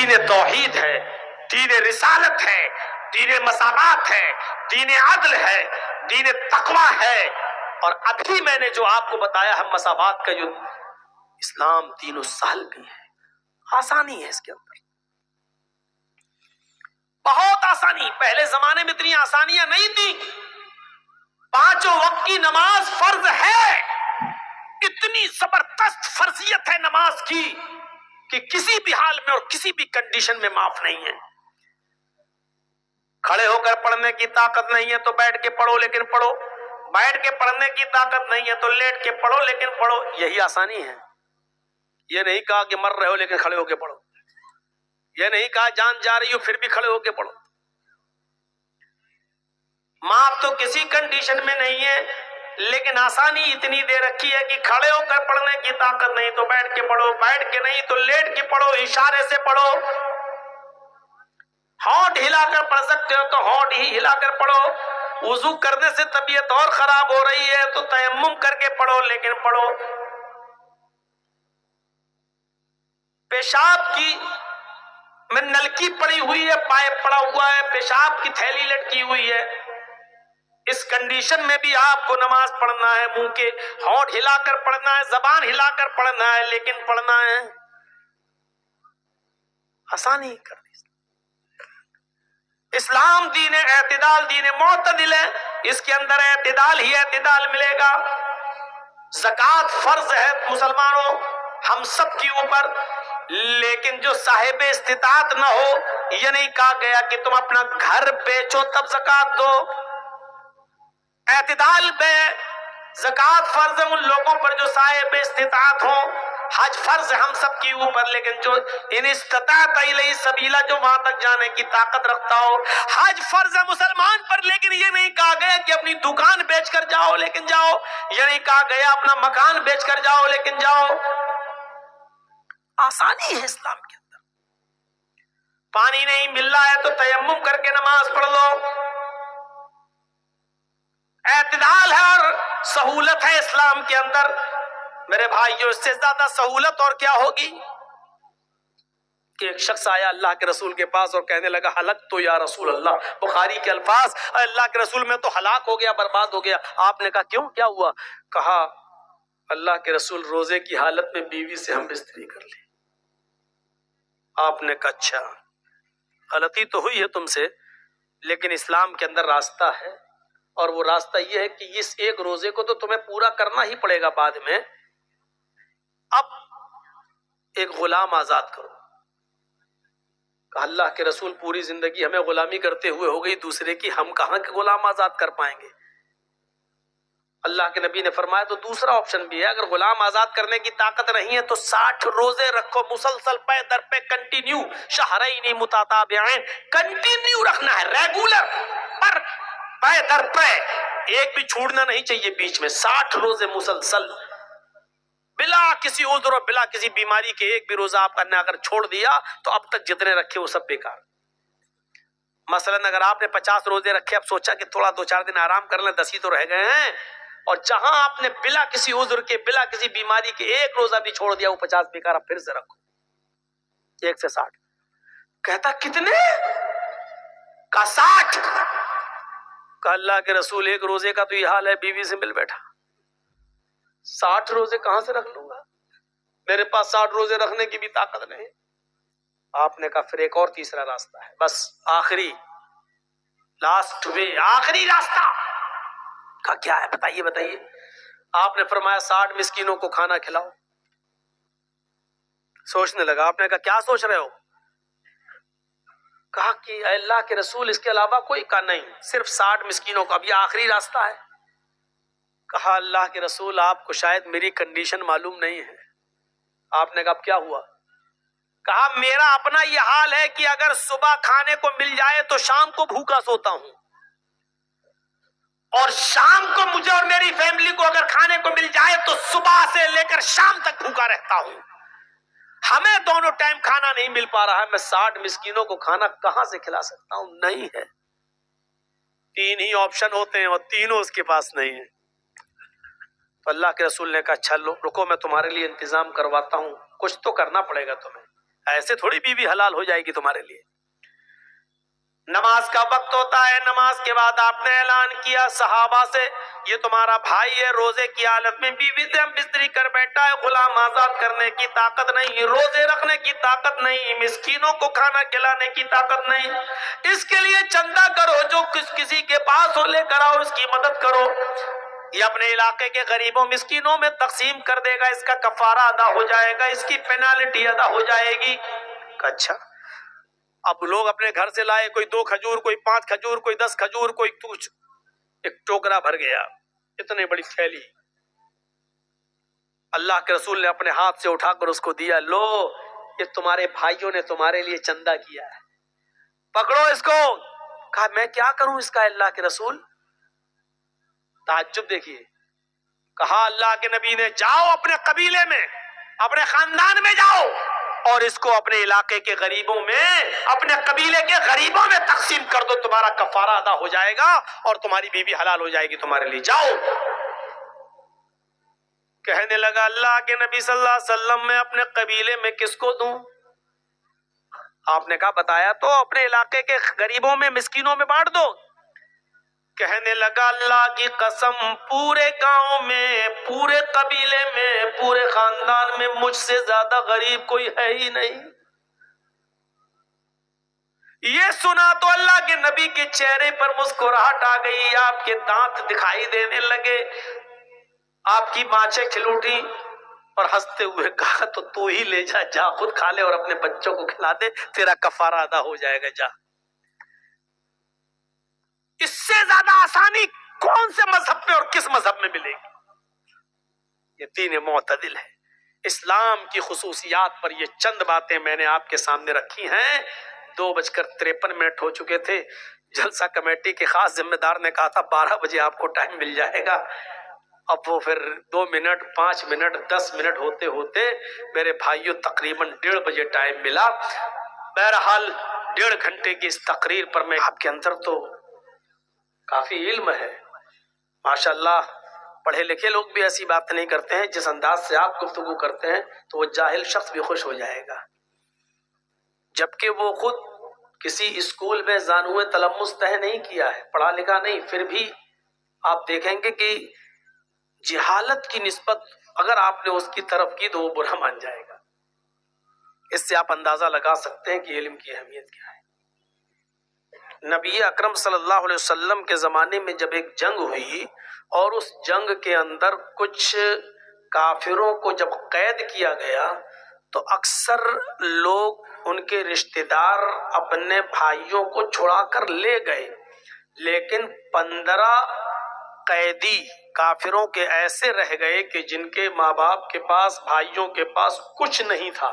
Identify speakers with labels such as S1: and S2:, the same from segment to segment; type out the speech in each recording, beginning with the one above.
S1: دین توحید ہے، دین رسالت ہے، دین مساوات ہے، دین عدل ہے، دین تقوی ہے۔ اور ابھی میں نے جو آپ کو بتایا ہے مساوات کا جو اسلام دین السہل بھی ہے، آسانی ہے اس کے اندر، بہت آسانی۔ پہلے زمانے میں اتنی آسانیاں نہیں تھیں، 5 وقت کی نماز فرض ہے، اتنی زبردست فرضیت ہے نماز کی کہ کسی بھی حال میں اور کسی بھی کنڈیشن میں معاف نہیں ہے۔ کھڑے ہو کر پڑھنے کی طاقت نہیں ہے تو بیٹھ کے پڑھو لیکن پڑھو، بیٹھ کے پڑھنے کی طاقت نہیں ہے تو لیٹ کے پڑھو لیکن پڑھو، یہی آسانی ہے۔ یہ نہیں کہا کہ مر رہے ہو لیکن کھڑے ہو کے پڑھو، یہ نہیں کہا جان جا رہی ہو پھر بھی کھڑے ہو کے پڑھو۔ معاف تو کسی کنڈیشن میں نہیں ہے، لیکن آسانی اتنی دے رکھی ہے کہ کھڑے ہو کر پڑھنے کی طاقت نہیں تو بیٹھ کے پڑھو، بیٹھ کے نہیں تو لیٹ کے پڑھو، اشارے سے پڑھو۔ ہونٹ ہلا کر پڑھ سکتے ہو تو ہونٹ ہی ہلا کر پڑھو۔ وضو کرنے سے طبیعت اور خراب ہو رہی ہے تو تیمم کر کے پڑھو لیکن پڑھو۔ پیشاب کی میں نلکی پڑی ہوئی ہے، پائپ پڑا ہوا ہے، پیشاب کی تھیلی لٹکی ہوئی ہے، اس کنڈیشن میں بھی آپ کو نماز پڑھنا ہے، منہ کے ہونٹ ہلا کر پڑھنا ہے، زبان ہلا کر پڑھنا ہے لیکن پڑھنا ہے۔ آسانی کر دی اسلام، دین اعتدال، دین معتدل ہے، اس کے اندر اعتدال ہی اعتدال ملے گا۔ زکوٰۃ فرض ہے مسلمانوں ہم سب کے اوپر، لیکن جو صاحب استطاعت نہ ہو، یہ نہیں کہا گیا کہ تم اپنا گھر بیچو تب زکوٰۃ دو۔ اعتدال میں زکوٰۃ فرض ہے ان لوگوں پر جو صاحب استطاعت ہوں، حج فرض ہے ہم سب کے اوپر، لیکن جو ان استطاعت الیہ سبیلا، جو وہاں تک جانے کی طاقت رکھتا ہو۔ حج فرض ہے مسلمان پر، لیکن یہ نہیں کہا گیا کہ اپنی دکان بیچ کر جاؤ لیکن جاؤ، یہ نہیں کہا گیا اپنا مکان بیچ کر جاؤ لیکن جاؤ۔ آسانی ہے اسلام کے اندر۔ پانی نہیں مل رہا ہے تو تیمم کر کے نماز پڑھ لو۔ اعتدال ہے اور سہولت ہے اسلام کے اندر۔ میرے بھائیو، اس سے زیادہ سہولت اور کیا ہوگی کہ ایک شخص آیا اللہ کے رسول کے پاس اور کہنے لگا ہلک تو یا رسول اللہ، بخاری کے الفاظ، اللہ کے رسول میں تو ہلاک ہو گیا، برباد ہو گیا۔ آپ نے کہا کیوں، کیا ہوا؟ کہا اللہ کے رسول روزے کی حالت میں بیوی سے ہم بستری کر لی۔ آپ نے کہا اچھا، غلطی تو ہوئی ہے تم سے، لیکن اسلام کے اندر راستہ ہے، اور وہ راستہ یہ ہے کہ اس ایک روزے کو تو تمہیں پورا کرنا ہی پڑے گا بعد میں۔ اب ایک غلام آزاد کرو۔ کہا اللہ کے رسول پوری زندگی ہمیں غلامی کرتے ہوئے ہو گئی دوسرے کی، ہم کہاں کے غلام آزاد کر پائیں گے؟ اللہ کے نبی نے فرمایا تو دوسرا آپشن بھی ہے، اگر غلام آزاد کرنے کی طاقت نہیں ہے تو 60 روزے رکھو مسلسل، پے در پہ کنٹینیو، شہرین متتابعین، کنٹینیو رکھنا ہے، ریگولر، پر پے در پہ، ایک بھی چھوڑنا نہیں چاہیے بیچ میں، 60 روزے مسلسل بلا کسی عذر اور بلا کسی بیماری کے۔ ایک بھی روزہ آپ نے اگر چھوڑ دیا تو اب تک جتنے رکھے وہ سب بیکار۔ مثلا اگر آپ نے 50 روزے رکھے، اب سوچا کہ تھوڑا 2-4 دن آرام کر لیں، 10 ہی تو رہ گئے ہیں، اور جہاں آپ نے بلا کسی عذر کے، بلا کسی بیماری کے ایک روزہ بھی چھوڑ دیا، وہ 50 بیکار، اب پھر سے رکھو 1 سے 60۔ کہتا کتنے؟ کا 60۔ کہ اللہ کے رسول ایک روزے کا تو یہ حال ہے، بیوی سے مل بیٹھا، 60 روزے کہاں سے رکھ لوں گا؟ میرے پاس 60 روزے رکھنے کی بھی طاقت نہیں۔ آپ نے کہا پھر ایک اور تیسرا راستہ ہے، بس آخری، لاسٹ وے، آخری راستہ۔ کہا کیا ہے؟ بتائیے بتائیے۔ آپ نے فرمایا 60 مسکینوں کو کھانا کھلاؤ۔ سوچنے لگا، آپ نے کہا کیا سوچ رہے ہو؟ کہا کہ اے اللہ کے رسول اس کے علاوہ کوئی؟ کہا نہیں، صرف 60 مسکینوں کا، اب یہ آخری راستہ ہے۔ کہا اللہ کے رسول آپ کو شاید میری کنڈیشن معلوم نہیں ہے۔ آپ نے کہا اب کیا ہوا؟ کہا میرا اپنا یہ حال ہے کہ اگر صبح کھانے کو مل جائے تو شام کو بھوکا سوتا ہوں، اور شام کو مجھے اور میری فیملی کو اگر کھانے کو مل جائے تو صبح سے لے کر شام تک بھوکا رہتا ہوں۔ ہمیں دونوں ٹائم کھانا نہیں مل پا رہا ہے، میں 60 مسکینوں کو کھانا کہاں سے کھلا سکتا ہوں؟ نہیں ہے۔ 3 ہی آپشن ہوتے ہیں اور تینوں اس کے پاس نہیں ہے۔ تو اللہ کے رسول نے کہا اچھا رکو، میں تمہارے لیے انتظام کرواتا ہوں، کچھ تو کرنا پڑے گا تمہیں۔ ایسے تھوڑی بیوی حلال ہو جائے گی تمہارے لیے. نماز کا وقت ہوتا ہے، نماز کے بعد آپ نے اعلان کیا صحابہ سے یہ تمہارا بھائی ہے، روزے کی حالت میں بیوی سے ہم بستری کر بیٹھا ہے، غلام آزاد کرنے کی طاقت نہیں، روزے رکھنے کی طاقت نہیں، مسکینوں کو کھانا کھلانے کی طاقت نہیں، اس کے لیے چندہ کرو، جو کسی کے پاس ہو لے کر آؤ، اس کی مدد کرو. یہ اپنے علاقے کے غریبوں مسکینوں میں تقسیم کر دے گا، اس کا کفارہ ادا ہو جائے گا، اس کی پینالٹی ادا ہو جائے گی. اچھا، اب لوگ اپنے گھر سے لائے، کوئی 2 کھجور، کوئی 5 کھجور، کوئی 10 کھجور، کوئی کچھ، ایک ٹوکرا بھر گیا، اتنی بڑی تھیلی. اللہ کے رسول نے اپنے ہاتھ سے اٹھا کر اس کو دیا، لو یہ تمہارے بھائیوں نے تمہارے لیے چندہ کیا ہے، پکڑو اس کو. کہا میں کیا کروں اس کا اللہ کے رسول؟ تعجب دیکھیے. کہا اللہ کے نبی نے جاؤ اپنے قبیلے میں، اپنے خاندان میں جاؤ اور اس کو اپنے علاقے کے غریبوں میں، اپنے قبیلے کے غریبوں میں تقسیم کر دو، تمہارا کفارہ ادا ہو جائے گا اور تمہاری بیوی حلال ہو جائے گی تمہارے لیے. جاؤ. کہنے لگا اللہ کے نبی صلی اللہ علیہ وسلم میں اپنے قبیلے میں کس کو دوں؟ آپ نے کہا بتایا تو، اپنے علاقے کے غریبوں میں، مسکینوں میں بانٹ دو. کہنے لگا اللہ کی قسم پورے گاؤں میں، پورے قبیلے میں، پورے خاندان میں مجھ سے زیادہ غریب کوئی ہے ہی نہیں. یہ سنا تو اللہ کے نبی کے چہرے پر مسکراہٹ آ گئی، آپ کے دانت دکھائی دینے لگے، آپ کی مانچیں کھل اٹھی اور ہنستے ہوئے کہا تو ہی لے جا، جا خود کھا لے اور اپنے بچوں کو کھلا دے، تیرا کفارہ ادا ہو جائے گا، جا. اس سے زیادہ آسانی کون سے مذہب پہ اور کس مذہب میں ملے گی؟ یہ دین معتدل ہے. اسلام کی خصوصیات پر یہ چند باتیں میں نے آپ کے سامنے رکھی ہیں. 2:53 ہو چکے تھے. جلسہ کمیٹی کے خاص ذمہ دار نے کہا تھا 12 بجے آپ کو ٹائم مل جائے گا. اب وہ پھر 2 منٹ، 5 منٹ، 10 منٹ ہوتے ہوتے میرے بھائیوں تقریباً 1:30 بجے ٹائم ملا. بہرحال 1.5 گھنٹے کی اس تقریر پر میں آپ کے اندر تو کافی علم ہے ماشاءاللہ. پڑھے لکھے لوگ بھی ایسی بات نہیں کرتے ہیں، جس انداز سے آپ گفتگو کرتے ہیں تو وہ جاہل شخص بھی خوش ہو جائے گا. جبکہ وہ خود کسی اسکول میں زانوئے تلمس طے نہیں کیا ہے، پڑھا لکھا نہیں، پھر بھی آپ دیکھیں گے کہ جہالت کی نسبت اگر آپ نے اس کی طرف کی تو وہ برا مان جائے گا. اس سے آپ اندازہ لگا سکتے ہیں کہ علم کی اہمیت کیا ہے. نبی اکرم صلی اللہ علیہ وسلم کے زمانے میں جب ایک جنگ ہوئی اور اس جنگ کے اندر کچھ کافروں کو جب قید کیا گیا تو اکثر لوگ، ان کے رشتہ دار اپنے بھائیوں کو چھڑا کر لے گئے، لیکن 15 قیدی کافروں کے ایسے رہ گئے کہ جن کے ماں باپ کے پاس، بھائیوں کے پاس کچھ نہیں تھا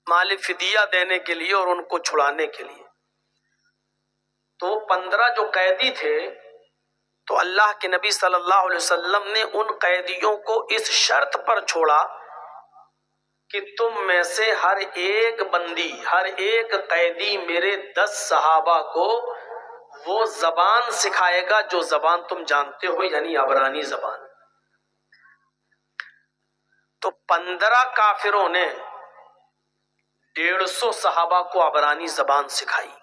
S1: مال فدیہ دینے کے لیے اور ان کو چھڑانے کے لیے. تو 15 جو قیدی تھے تو اللہ کے نبی صلی اللہ علیہ وسلم نے ان قیدیوں کو اس شرط پر چھوڑا کہ تم میں سے ہر ایک بندی، ہر ایک قیدی میرے 10 صحابہ کو وہ زبان سکھائے گا جو زبان تم جانتے ہو، یعنی عبرانی زبان. تو 15 کافروں نے 150 صحابہ کو عبرانی زبان سکھائی.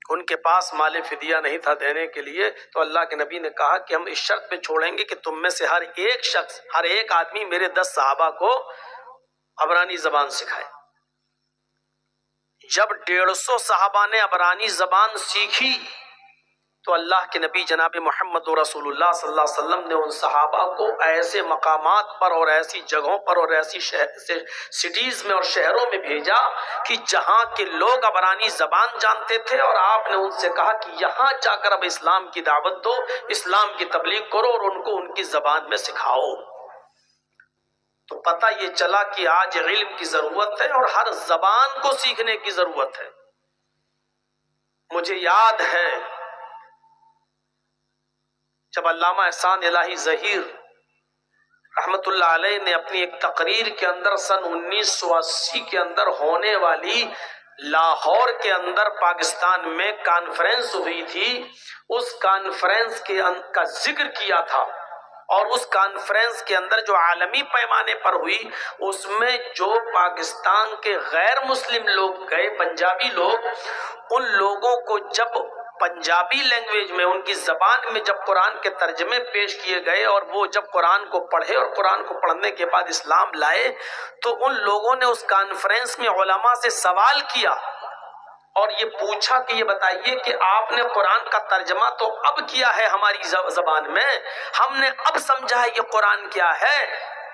S1: ان کے پاس مال فدیہ نہیں تھا دینے کے لیے، تو اللہ کے نبی نے کہا کہ ہم اس شرط پہ چھوڑیں گے کہ تم میں سے ہر ایک شخص، ہر ایک آدمی میرے 10 صحابہ کو عبرانی زبان سکھائے. جب 150 صحابہ نے عبرانی زبان سیکھی تو اللہ کے نبی جناب محمد رسول اللہ صلی اللہ علیہ وسلم نے ان صحابہ کو ایسے مقامات پر اور ایسی جگہوں پر اور ایسی سٹیز میں اور شہروں میں بھیجا کہ جہاں کے لوگ عبرانی زبان جانتے تھے، اور آپ نے ان سے کہا کہ یہاں جا کر اب اسلام کی دعوت دو، اسلام کی تبلیغ کرو اور ان کو ان کی زبان میں سکھاؤ. تو پتہ یہ چلا کہ آج علم کی ضرورت ہے اور ہر زبان کو سیکھنے کی ضرورت ہے. مجھے یاد ہے جب علامہ احسان الہی ظہیر رحمت اللہ علیہ نے اپنی ایک تقریر کے اندر سن 1980 کے اندر ہونے والی لاہور کے اندر پاکستان میں کانفرنس ہوئی تھی، اس کانفرنس کا ذکر کیا تھا اور اس کانفرنس کے اندر جو عالمی پیمانے پر ہوئی اس میں جو پاکستان کے غیر مسلم لوگ گئے، پنجابی لوگ، ان لوگوں کو جب پنجابی لینگویج میں، ان کی زبان میں جب قرآن کے ترجمے پیش کیے گئے اور وہ جب قرآن کو پڑھے اور قرآن کو پڑھنے کے بعد اسلام لائے، تو ان لوگوں نے اس کانفرنس میں علماء سے سوال کیا اور یہ پوچھا کہ یہ بتائیے کہ آپ نے قرآن کا ترجمہ تو اب کیا ہے ہماری زبان میں، ہم نے اب سمجھا ہے یہ قرآن کیا ہے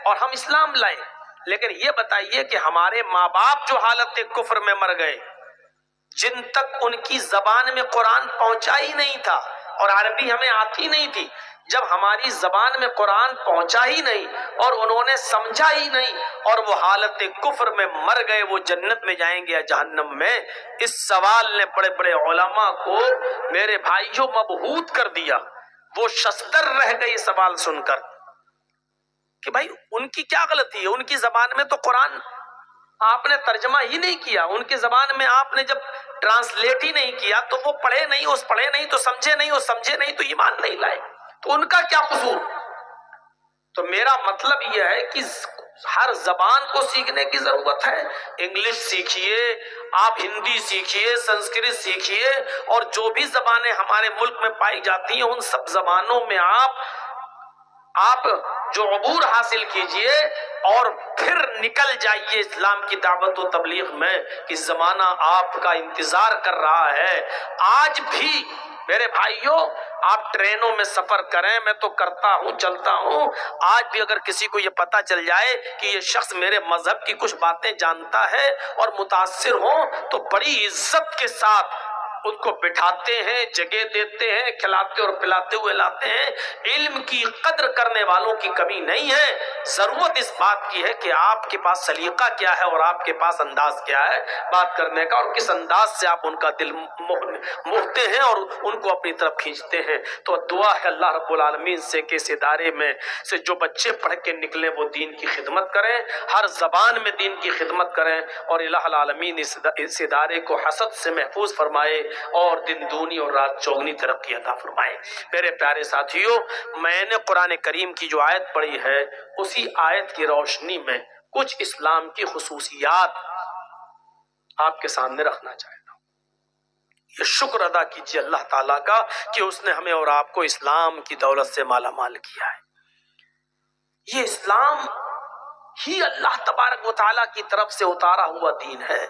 S1: اور ہم اسلام لائے، لیکن یہ بتائیے کہ ہمارے ماں باپ جو حالت کفر میں مر گئے، جن تک ان کی زبان میں قرآن پہنچا ہی نہیں تھا اور عربی ہمیں آتی نہیں تھی، جب ہماری زبان میں قرآن پہنچا ہی نہیں اور انہوں نے سمجھا ہی نہیں اور وہ حالت کفر میں مر گئے، وہ جنت میں جائیں گے یا جہنم میں؟ اس سوال نے بڑے بڑے علماء کو میرے بھائیوں مبہوت کر دیا، وہ ششدر رہ گئے سوال سن کر کہ بھائی ان کی کیا غلطی ہے، ان کی زبان میں تو قرآن آپ نے ترجمہ ہی نہیں کیا، ان کی زبان میں آپ نے جب ٹرانسلیٹ ہی نہیں کیا تو وہ پڑھے نہیں، اس پڑھے نہیں تو سمجھے نہیں، اور سمجھے نہیں تو ایمان نہیں لائے، تو ان کا کیا قصور؟ تو میرا مطلب یہ ہے کہ ہر زبان کو سیکھنے کی ضرورت ہے، انگلش سیکھیے، آپ ہندی سیکھیے، سنسکرت سیکھیے، اور جو بھی زبانیں ہمارے ملک میں پائی جاتی ہیں ان سب زبانوں میں آپ جو عبور حاصل کیجئے اور پھر نکل جائیے اسلام کی دعوت و تبلیغ میں، کہ زمانہ آپ کا انتظار کر رہا ہے۔ آج بھی میرے بھائیوں آپ ٹرینوں میں سفر کریں، میں تو کرتا ہوں، چلتا ہوں، آج بھی اگر کسی کو یہ پتا چل جائے کہ یہ شخص میرے مذہب کی کچھ باتیں جانتا ہے اور متاثر ہوں تو بڑی عزت کے ساتھ ان کو بٹھاتے ہیں، جگہ دیتے ہیں، کھلاتے اور پلاتے ہوئے لاتے ہیں۔ علم کی قدر کرنے والوں کی کمی نہیں ہے، ضرورت اس بات کی ہے کہ آپ کے پاس سلیقہ کیا ہے اور آپ کے پاس انداز کیا ہے بات کرنے کا، اور کس انداز سے آپ ان کا دل موہتے ہیں اور ان کو اپنی طرف کھینچتے ہیں۔ تو دعا ہے اللہ رب العالمین سے کہ اس ادارے میں سے جو بچے پڑھ کے نکلیں وہ دین کی خدمت کریں، ہر زبان میں دین کی خدمت کریں، اور الہ العالمین اس ادارے کو حسد سے محفوظ فرمائے اور دن دونی اور رات چوگنی ترقی عطا فرمائے۔ میرے پیارے ساتھیوں، میں نے قرآن کریم کی جو آیت پڑھی ہے اسی آیت کی روشنی میں کچھ اسلام کی خصوصیات آپ کے سامنے رکھنا چاہتا ہوں۔ یہ شکر ادا کیجیے اللہ تعالیٰ کا کہ اس نے ہمیں اور آپ کو اسلام کی دولت سے مالا مال کیا ہے۔ یہ اسلام ہی اللہ تبارک و تعالیٰ کی طرف سے اتارا ہوا دین ہے،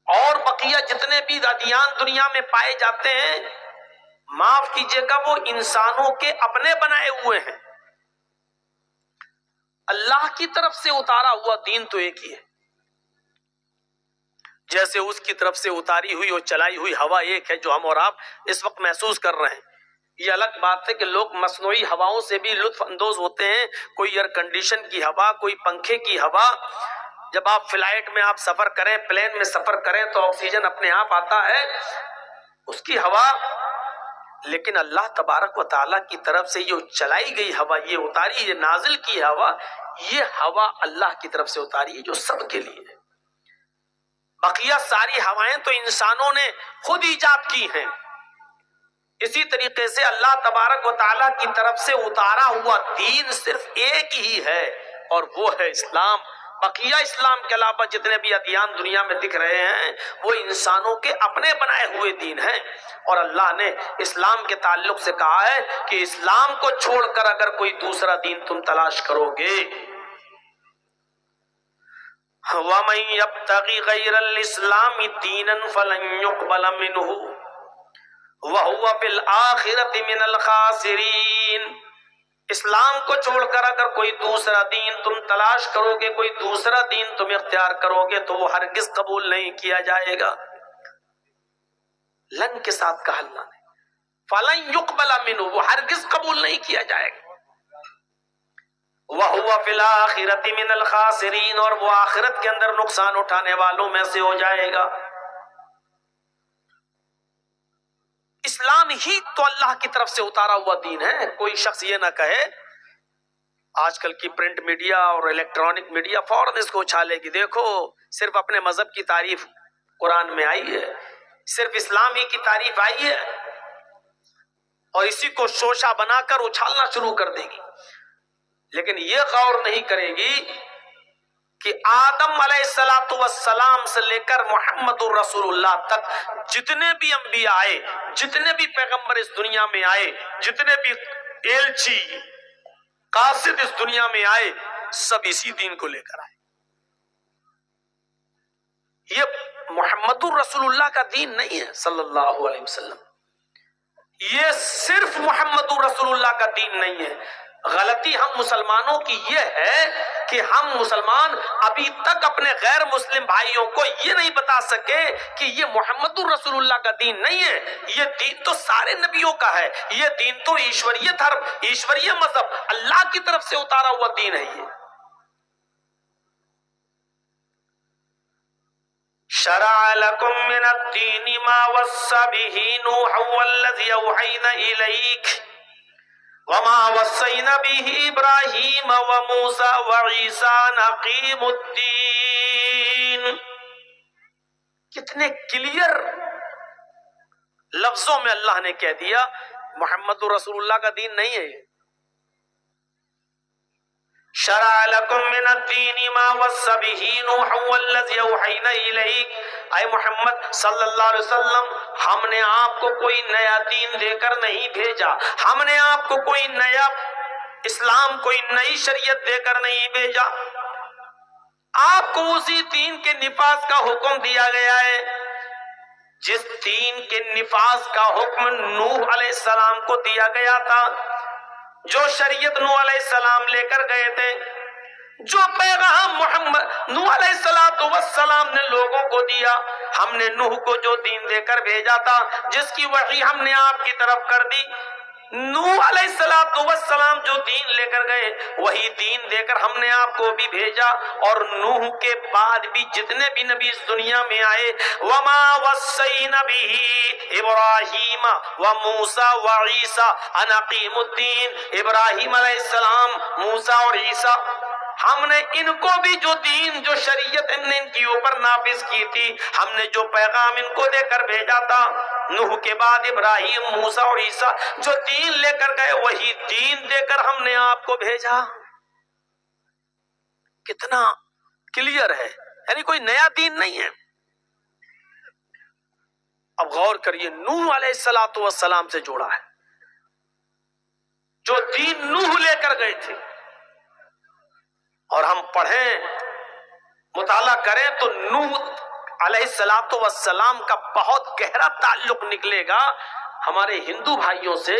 S1: اور بقیہ جتنے بھی ادیان دنیا میں پائے جاتے ہیں معاف کیجیے گا وہ انسانوں کے اپنے بنائے ہوئے ہیں، اللہ کی طرف سے اتارا ہوا دین تو ایک ہی ہے۔ جیسے اس کی طرف سے اتاری ہوئی اور چلائی ہوئی ہوا ایک ہے جو ہم اور آپ اس وقت محسوس کر رہے ہیں۔ یہ الگ بات ہے کہ لوگ مصنوعی ہواؤں سے بھی لطف اندوز ہوتے ہیں، کوئی ایئر کنڈیشن کی ہوا، کوئی پنکھے کی ہوا۔ جب آپ فلائٹ میں آپ سفر کریں، پلین میں سفر کریں تو آکسیجن اپنے آپ آتا ہے، اس کی ہوا، لیکن اللہ تبارک و تعالیٰ کی طرف سے یہ چلائی گئی ہوا، یہ اتاری، یہ نازل کی ہوا، یہ ہوا اللہ کی طرف سے اتاری ہے جو سب کے لیے ہے۔ بقیہ ساری ہوائیں تو انسانوں نے خود ایجاد کی ہیں۔ اسی طریقے سے اللہ تبارک و تعالیٰ کی طرف سے اتارا ہوا دین صرف ایک ہی ہے اور وہ ہے اسلام۔ بقیہ اسلام کے علاوہ جتنے بھی ادیان دنیا میں دکھ رہے ہیں وہ انسانوں کے اپنے بنائے ہوئے دین ہیں، اور اللہ نے اسلام کے تعلق سے کہا ہے کہ اسلام کو چھوڑ کر اگر کوئی دوسرا دین تم تلاش کرو گے، وَمَن يَبْتَغِ غَيْرَ الْإِسْلَامِ دِينًا فَلَن يُقْبَلَ مِنْهُ وَهُوَ فِي الْآخِرَةِ مِنَ الْخَاسِرِينَ۔ اسلام کو چھوڑ کر اگر کوئی دوسرا دین تم تلاش کرو گے، کوئی دوسرا دین تم اختیار کرو گے تو وہ ہرگز قبول نہیں کیا جائے گا۔ لن کے ساتھ کہا اللہ نے، فَلَن يُقْبَلَ مِنْهُ، وہ ہرگز قبول نہیں کیا جائے گا۔ وَهُوَ فِي الْآخِرَةِ مِنَ الْخَاسِرِينَ، اور وہ آخرت کے اندر نقصان اٹھانے والوں میں سے ہو جائے گا۔ اسلام ہی تو اللہ کی طرف سے اتارا ہوا دین ہے۔ کوئی شخص یہ نہ کہے، آج کل کی پرنٹ میڈیا اور الیکٹرانک میڈیا فوراً اس کو اچھالے گی، دیکھو صرف اپنے مذہب کی تعریف قرآن میں آئی ہے، صرف اسلام ہی کی تعریف آئی ہے، اور اسی کو شوشہ بنا کر اچھالنا شروع کر دے گی، لیکن یہ غور نہیں کرے گی کہ آدم علیہ السلام سے لے کر محمد الرسول اللہ تک جتنے بھی انبیاء آئے، جتنے بھی پیغمبر اس دنیا میں آئے، جتنے بھی ایلچی قاصد اس دنیا میں آئے، سب اسی دین کو لے کر آئے۔ یہ محمد الرسول اللہ کا دین نہیں ہے صلی اللہ علیہ وسلم، یہ صرف محمد الرسول اللہ کا دین نہیں ہے۔ غلطی ہم مسلمانوں کی یہ ہے کہ ہم مسلمان ابھی تک اپنے غیر مسلم بھائیوں کو یہ نہیں بتا سکے کہ یہ محمد الرسول اللہ کا دین نہیں ہے، یہ دین تو سارے نبیوں کا ہے، یہ دین تو ایشوریہ دھرم، ایشوریہ مذہب، اللہ کی طرف سے اتارا ہوا دین ہے۔ یہ شرع لکم من الدین ما وصى به نوحا والذی اوحینا الیک وما وصینا به ابراہیم وموسیٰ وعیسیٰ ان اقیموا الدین۔ کتنے کلیئر لفظوں میں اللہ نے کہہ دیا محمد رسول اللہ کا دین نہیں ہے یہ۔ شرع لکم من الدین ما وصى به نوحا والذی اوحینا الیک، اے محمد صلی اللہ علیہ وسلم، ہم نے آپ کو کوئی نیا دین دے کر نہیں بھیجا، ہم نے آپ کو کوئی نیا اسلام، کوئی نئی شریعت دے کر نہیں بھیجا، آپ کو اسی دین کے نفاذ کا حکم دیا گیا ہے جس دین کے نفاذ کا حکم نوح علیہ السلام کو دیا گیا تھا، جو شریعت نوح علیہ السلام لے کر گئے تھے، جو پیغام محمد نوح علیہ السلام نے لوگوں کو دیا، ہم نے نوح کو جو دین دے کر بھیجا تھا، جس کی وحی ہم نے آپ کی طرف کر دی، نوح علیہ السلام جو دین لے کر گئے وہی دین دے کر ہم نے آپ کو بھی بھیجا، اور نوح کے بعد بھی جتنے بھی نبی اس دنیا میں آئے، وما وصینا به ابراہیم وموسیٰ وعیسیٰ ان اقیموا الدین، ابراہیم علیہ السلام، موسیٰ اور عیسیٰ، ہم نے ان کو بھی جو دین، جو شریعت ہم نے ان کی اوپر نافذ کی تھی، ہم نے جو پیغام ان کو دے کر بھیجا تھا، نوح کے بعد ابراہیم، موسیٰ اور عیسیٰ جو دین لے کر گئے وہی دین دے کر ہم نے آپ کو بھیجا۔ کتنا کلیئر ہے، یعنی کوئی نیا دین نہیں ہے۔ اب غور کریے، نوح علیہ السلام سے جوڑا ہے، جو دین نوح لے کر گئے تھے، اور ہم پڑھیں، مطالعہ کریں تو نوح علیہ السلام کا بہت گہرا تعلق نکلے گا ہمارے ہندو بھائیوں سے،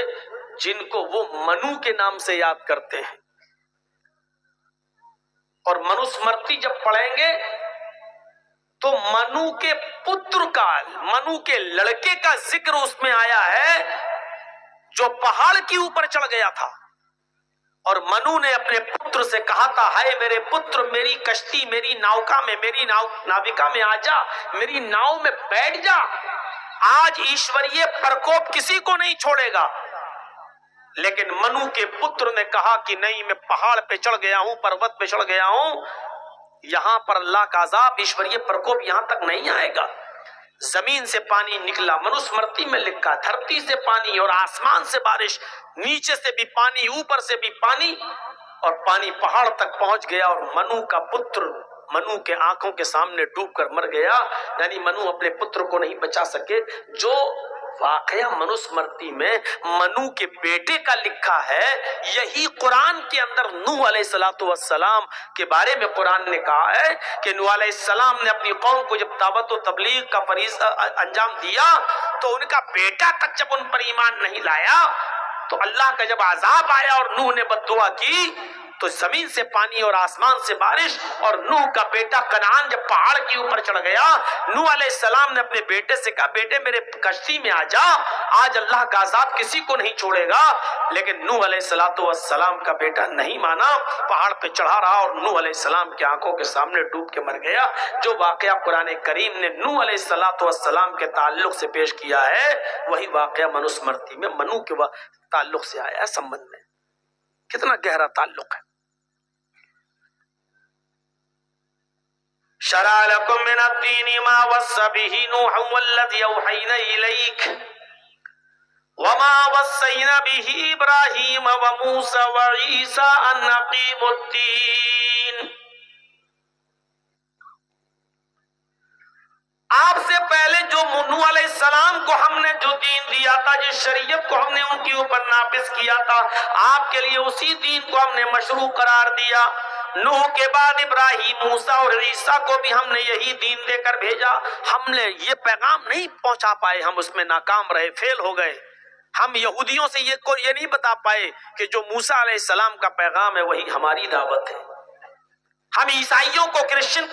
S1: جن کو وہ منو کے نام سے یاد کرتے ہیں، اور منوسمرتی جب پڑھیں گے تو منو کے پتر کا، منو کے لڑکے کا ذکر اس میں آیا ہے جو پہاڑ کے اوپر چڑھ گیا تھا، اور منو نے اپنے پتر سے کہا تھا، ہائے میرے پتر، میری کشتی، میری ناوکا میں، میری ناوکا میں آ جا، میری ناؤ میں بیٹھ جا، آج ایشوریہ پرکوپ کسی کو نہیں چھوڑے گا۔ لیکن منو کے پتر نے کہا کہ نہیں، میں پہاڑ پہ چڑھ گیا ہوں، پروت پہ چڑھ گیا ہوں، یہاں پر اللہ کا عذاب، ایشوریہ پرکوپ یہاں تک نہیں آئے گا۔ زمین سے پانی نکلا، منوسمرتی میں لکھا، دھرتی سے پانی اور آسمان سے بارش، نیچے سے بھی پانی، اوپر سے بھی پانی، اور پانی پہاڑ تک پہنچ گیا، اور منو کا پتر منو کے آنکھوں کے سامنے ڈوب کر مر گیا، یعنی منو اپنے پتر کو نہیں بچا سکے۔ جو واقعہ منوسمرتی میں منو کے بیٹے کا لکھا ہے، یہی قرآن کے اندر نوح علیہ السلام کے بارے میں قرآن نے کہا ہے کہ نوح علیہ السلام نے اپنی قوم کو جب دعوت و تبلیغ کا فریضہ انجام دیا تو ان کا بیٹا تک جب ان پر ایمان نہیں لایا تو اللہ کا جب عذاب آیا اور نوح نے بد دعا کی تو زمین سے پانی اور آسمان سے بارش، اور نوح کا بیٹا کنعان جب پہاڑ کے اوپر چڑھ گیا، نوح علیہ السلام نے اپنے بیٹے سے کہا، بیٹے میرے کشتی میں آ جا، آج اللہ کا عذاب کسی کو نہیں چھوڑے گا۔ لیکن نوح علیہ السلام کا بیٹا نہیں مانا، پہاڑ پہ چڑھا رہا اور نوح علیہ السلام کی آنکھوں کے سامنے ڈوب کے مر گیا۔ جو واقعہ قرآن کریم نے نوح علیہ السلام کے تعلق سے پیش کیا ہے، وہی واقعہ منوسمرتی میں منو کے تعلق سے آیا ہے، سمبند میں۔ کتنا گہرا تعلق ہے۔ شرع لکم من الدین ما وصى به نوحا والذی اوحینا الیک وما وصینا به ابراہیم وموسیٰ وعیسیٰ ان اقیموا الدین. آپ سے پہلے جو نوح علیہ السلام کو ہم نے جو دین دیا تھا، جس شریعت کو ہم نے ان کے اوپر نافذ کیا تھا، آپ کے لیے اسی دین کو ہم نے مشروع قرار دیا. نوح کے بعد ابراہیم، موسیٰ اور عیسیٰ کو بھی ہم نے یہی دین دے کر بھیجا. ہم نے یہ پیغام نہیں پہنچا پائے، ہم اس میں ناکام رہے، فیل ہو گئے. ہم یہودیوں سے یہ نہیں بتا پائے کہ جو موسیٰ علیہ السلام کا پیغام ہے وہی ہماری دعوت ہے. ہم عیسائیوں کو، کرسچن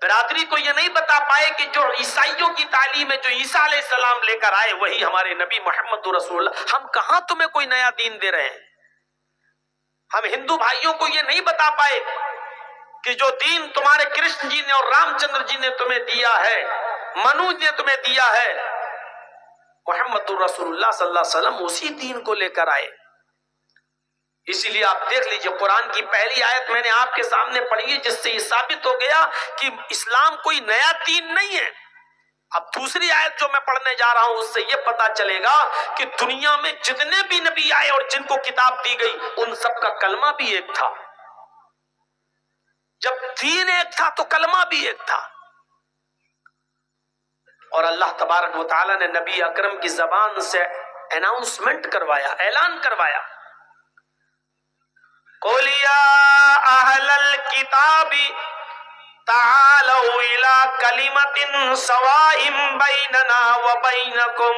S1: برادری کو یہ نہیں بتا پائے کہ جو عیسائیوں کی تعلیم ہے، جو عیسیٰ علیہ السلام لے کر آئے وہی ہمارے نبی محمد رسول اللہ. ہم کہاں تمہیں کوئی نیا دین دے رہے ہیں؟ ہم ہندو بھائیوں کو یہ نہیں بتا پائے کہ جو دین تمہارے کرشن جی نے اور رام چندر جی نے تمہیں دیا ہے، منوج نے تمہیں دیا ہے، محمد رسول اللہ صلی اللہ علیہ وسلم اسی دین کو لے کر آئے. اسی لیے آپ دیکھ لیجئے قرآن کی پہلی آیت میں نے آپ کے سامنے پڑھی ہے، جس سے یہ ثابت ہو گیا کہ اسلام کوئی نیا دین نہیں ہے. اب دوسری آیت جو میں پڑھنے جا رہا ہوں اس سے یہ پتا چلے گا کہ دنیا میں جتنے بھی نبی آئے اور جن کو کتاب دی گئی ان سب کا کلمہ بھی ایک تھا. جب دین ایک تھا تو کلمہ بھی ایک تھا. اور اللہ تبارک و تعالی نے نبی اکرم کی زبان سے اناؤنسمنٹ کروایا، اعلان کروایا، قُلْ يَا أَهْلَ الْكِتَابِ تَعَالَوْا إِلَىٰ كَلِمَةٍ سَوَاءٍ بَيْنَنَا وَبَيْنَكُمْ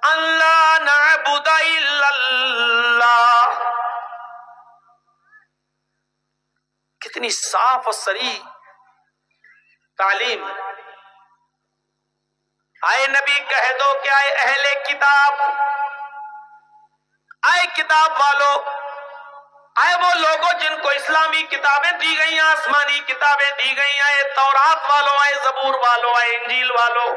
S1: أَن لَّا نَعْبُدَ إِلَّا اللَّهَ. کتنی صاف اور صریح تعلیم. آئے نبی کہہ دو کہ آئے اہل کتاب، آئے کتاب والو، آئے وہ لوگوں جن کو اسلامی کتابیں دی گئی، آسمانی کتابیں دی گئی، آئے تورات والو، آئے زبور والو، آئے انجیل والو.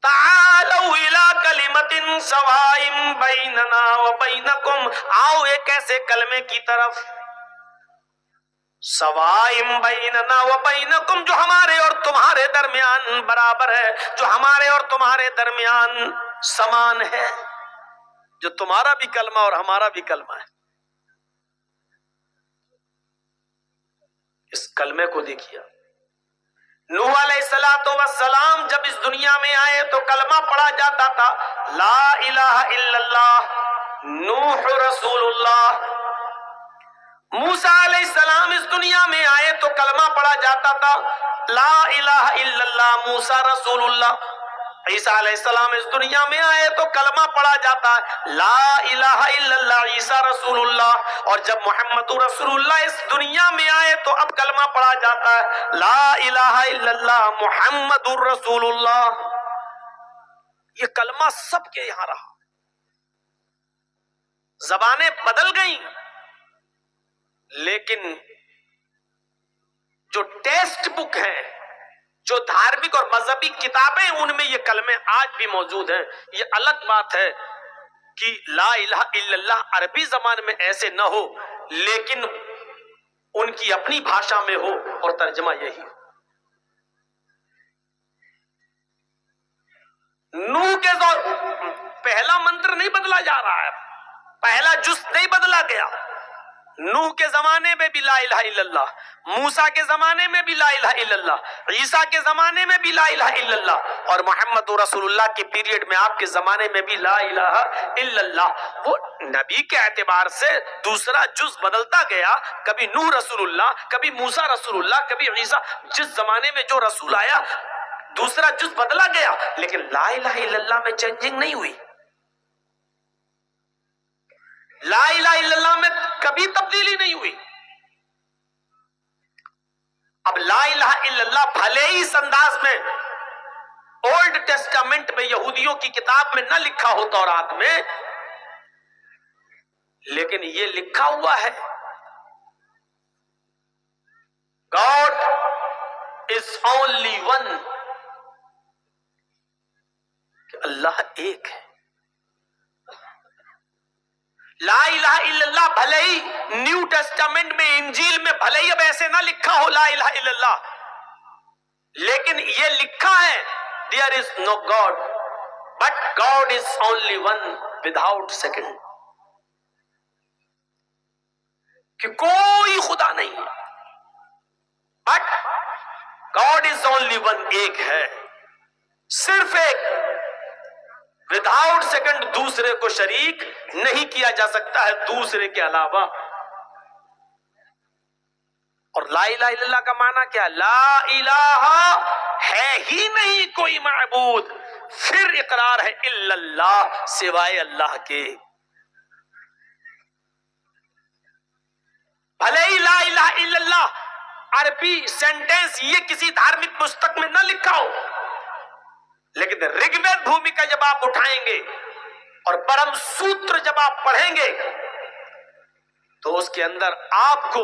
S1: تعالوا الى کلمۃ سواء بیننا وبینکم، آؤ ایک ایسے کلمے کی طرف، سواء بیننا وبینکم، جو ہمارے اور تمہارے درمیان برابر ہے، جو ہمارے اور تمہارے درمیان سمان ہے، جو تمہارا بھی کلمہ اور ہمارا بھی کلمہ ہے. اس کلمے کو دیکھیے. نوح علیہ السلام جب اس دنیا میں آئے تو کلمہ پڑھا جاتا تھا، لا الہ الا اللہ نوح رسول اللہ. موسیٰ علیہ السلام اس دنیا میں آئے تو کلمہ پڑھا جاتا تھا، لا الہ الا اللہ موسیٰ رسول اللہ. عیسیٰ علیہ السلام اس دنیا میں آئے تو کلمہ پڑھا جاتا ہے، لا الہ الا اللہ عیسیٰ رسول اللہ. اور جب محمد رسول اللہ اس دنیا میں آئے تو اب کلمہ پڑھا جاتا ہے، لا الہ الا اللہ محمد رسول اللہ. یہ کلمہ سب کے یہاں رہا. زبانیں بدل گئیں لیکن جو ٹیکسٹ بک ہیں، جو دھارمک اور مذہبی کتابیں، ان میں یہ کلمے آج بھی موجود ہیں. یہ الگ بات ہے کہ لا الہ الا اللہ عربی زبان میں ایسے نہ ہو لیکن ان کی اپنی بھاشا میں ہو اور ترجمہ یہی ہو. نوح کے دور پہلا منتر نہیں بدلا جا رہا ہے، پہلا جز نہیں بدلا گیا. نوح کے زمانے میں بھی لا الہ الا اللہ، موسیٰ کے زمانے میں بھی لا الہ الا اللہ، عیسیٰ کے زمانے میں بھی لا الہ الا اللہ، اور محمد رسول اللہ کے پیریڈ میں آپ کے زمانے میں بھی لا الہ الا اللہ. وہ نبی کے اعتبار سے دوسرا جز بدلتا گیا، کبھی نوح رسول اللہ، کبھی موسیٰ رسول اللہ، کبھی عیسیٰ. جس زمانے میں جو رسول آیا دوسرا جز بدلا گیا لیکن لا الہ الا اللہ میں چینجنگ نہیں ہوئی. لا الہ الا اللہ میں کبھی تبدیلی نہیں ہوئی. اب لا الہ الا اللہ بھلے ہی اس انداز میں اولڈ ٹیسٹامنٹ میں یہودیوں کی کتاب میں نہ لکھا ہو تورات میں، لیکن یہ لکھا ہوا ہے God is only one، کہ اللہ ایک ہے. لا الہ الا اللہ بھلے ہی نیو ٹیسٹامنٹ میں، انجیل میں بھلے ہی اب ایسے نہ لکھا ہو لا الہ الا اللہ، لیکن یہ لکھا ہے there is no God but God is only one without second. کہ کوئی خدا نہیں ہے, but God is only one, ایک ہے, صرف ایک, وداؤٹ سیکنڈ, دوسرے کو شریک نہیں کیا جا سکتا ہے دوسرے کے علاوہ. اور لا الہ الا اللہ کا معنی کیا؟ لا الہ ہے ہی نہیں کوئی معبود, پھر اقرار ہے الا اللہ, سوائے اللہ کے. بھلے ہی لا الہ الا اللہ عربی سینٹینس یہ کسی دھارمک پستک میں نہ لکھا ہو, لیکن رگ وید بھومکا جب آپ اٹھائیں گے اور برہم سوتر جب آپ پڑھیں گے تو اس کے اندر آپ کو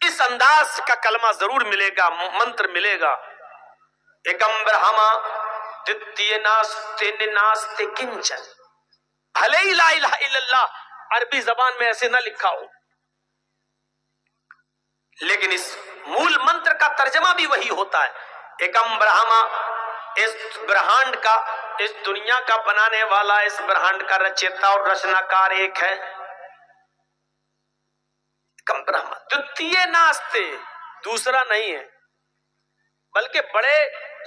S1: اس انداز کا کلمہ ضرور ملے گا, منتر ملے گا. ایکم برہما دتیہ ناستے ناستے کنچن. بھلے ہی لا الہ الا اللہ عربی زبان میں ایسے نہ لکھا ہو, لیکن اس مول منتر کا ترجمہ بھی وہی ہوتا ہے. ایکم برہما, اس برہانڈ کا, اس دنیا کا بنانے والا, اس برہانڈ کا رچیتا اور رچناکار ایک ہے. ایکم برہما دتیہ ناستے, دوسرا نہیں ہے, بلکہ بڑے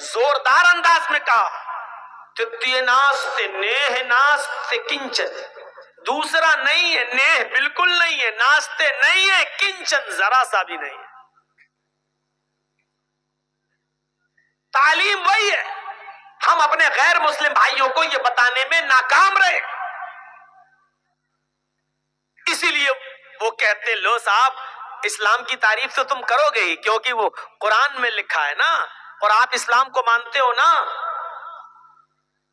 S1: زوردار انداز میں کہا دتیہ ناستے نیہ ناستے کنچن, دوسرا نہیں ہے, نیہ بالکل نہیں ہے, ناستے نہیں ہے, کنچن ذرا سا بھی نہیں ہے. تعلیم وہی ہے. ہم اپنے غیر مسلم بھائیوں کو یہ بتانے میں ناکام رہے, اسی لیے وہ کہتے لو صاحب اسلام کی تعریف تو تم کرو گے ہی, کیونکہ وہ قرآن میں لکھا ہے نا, اور آپ اسلام کو مانتے ہو نا.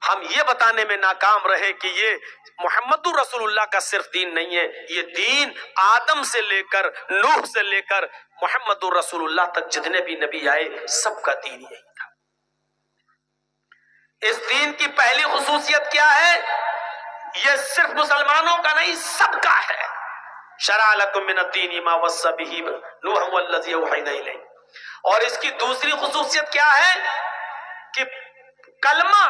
S1: ہم یہ بتانے میں ناکام رہے کہ یہ محمد رسول اللہ کا صرف دین نہیں ہے, یہ دین آدم سے لے کر نوح سے لے کر محمد رسول اللہ تک جتنے بھی نبی آئے سب کا دین یہی تھا. اس دین کی پہلی خصوصیت کیا ہے؟ یہ صرف مسلمانوں کا نہیں, سب کا ہے. شرع لکم من الدین ما وصی بہ نوح والذی اوحینا الیہ. اور اس کی دوسری خصوصیت کیا ہے کہ کلمہ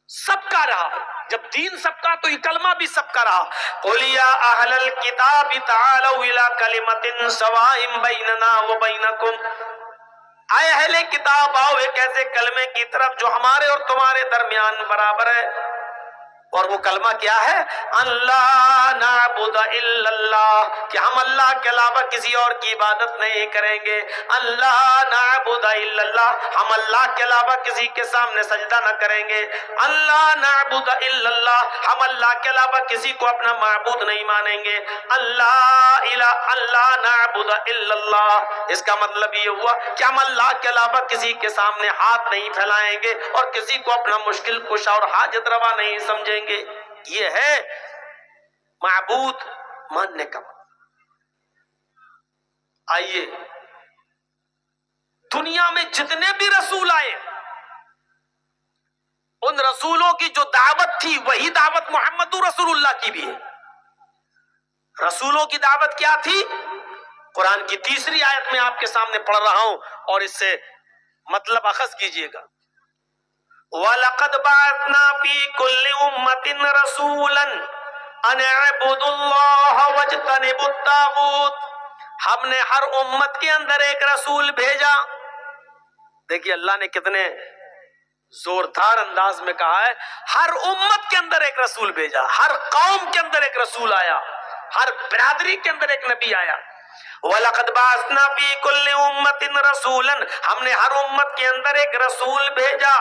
S1: سب کا رہا. جب دین سب کا تو یہ کلمہ بھی سب کا رہا. قل یا اہل الکتاب تعالوا الی کلمۃ سواء بیننا وبینکم, اے اہل کتاب آؤ ایک ایسے کلمے کی طرف جو ہمارے اور تمہارے درمیان برابر ہے. اور وہ کلمہ کیا ہے؟ اللہ نعبد الا اللہ, کہ ہم اللہ کے علاوہ کسی اور کی عبادت نہیں کریں گے. اللہ نعبد الا اللہ, ہم اللہ کے علاوہ کسی کے سامنے سجدہ نہ کریں گے. اللہ نعبد الا اللہ, ہم اللہ کے علاوہ کسی کو اپنا معبود نہیں مانیں گے. اللہ نعبد الا اللہ, اس کا مطلب یہ ہوا کہ ہم اللہ کے علاوہ کسی کے سامنے ہاتھ نہیں پھیلائیں گے اور کسی کو اپنا مشکل کشا اور حاجت روا نہیں سمجھیں گے. یہ ہے معبود ماننے کا. آئیے دنیا میں جتنے بھی رسول آئے ان رسولوں کی جو دعوت تھی وہی دعوت محمد رسول اللہ کی بھی ہے. رسولوں کی دعوت کیا تھی؟ قرآن کی تیسری آیت میں آپ کے سامنے پڑھ رہا ہوں اور اس سے مطلب اخذ کیجئے گا. وَلَقَدْ بَعَثْنَا فِي كُلِّ أُمَّةٍ رَسُولًا أَنِ اعْبُدُوا اللَّهَ وَاجْتَنِبُوا الطَّاغُوتَ. ہم نے ہر امت کے اندر ایک رسول بھیجا. دیکھیے اللہ نے کتنے زوردار انداز میں کہا ہے, ہر امت کے اندر ایک رسول بھیجا, ہر قوم کے اندر ایک رسول آیا, ہر برادری کے اندر ایک نبی آیا. وَلَقَدْ بَعَثْنَا فِي كُلِّ أُمَّةٍ رَسُولًا, ہم نے ہر امت کے اندر ایک رسول بھیجا.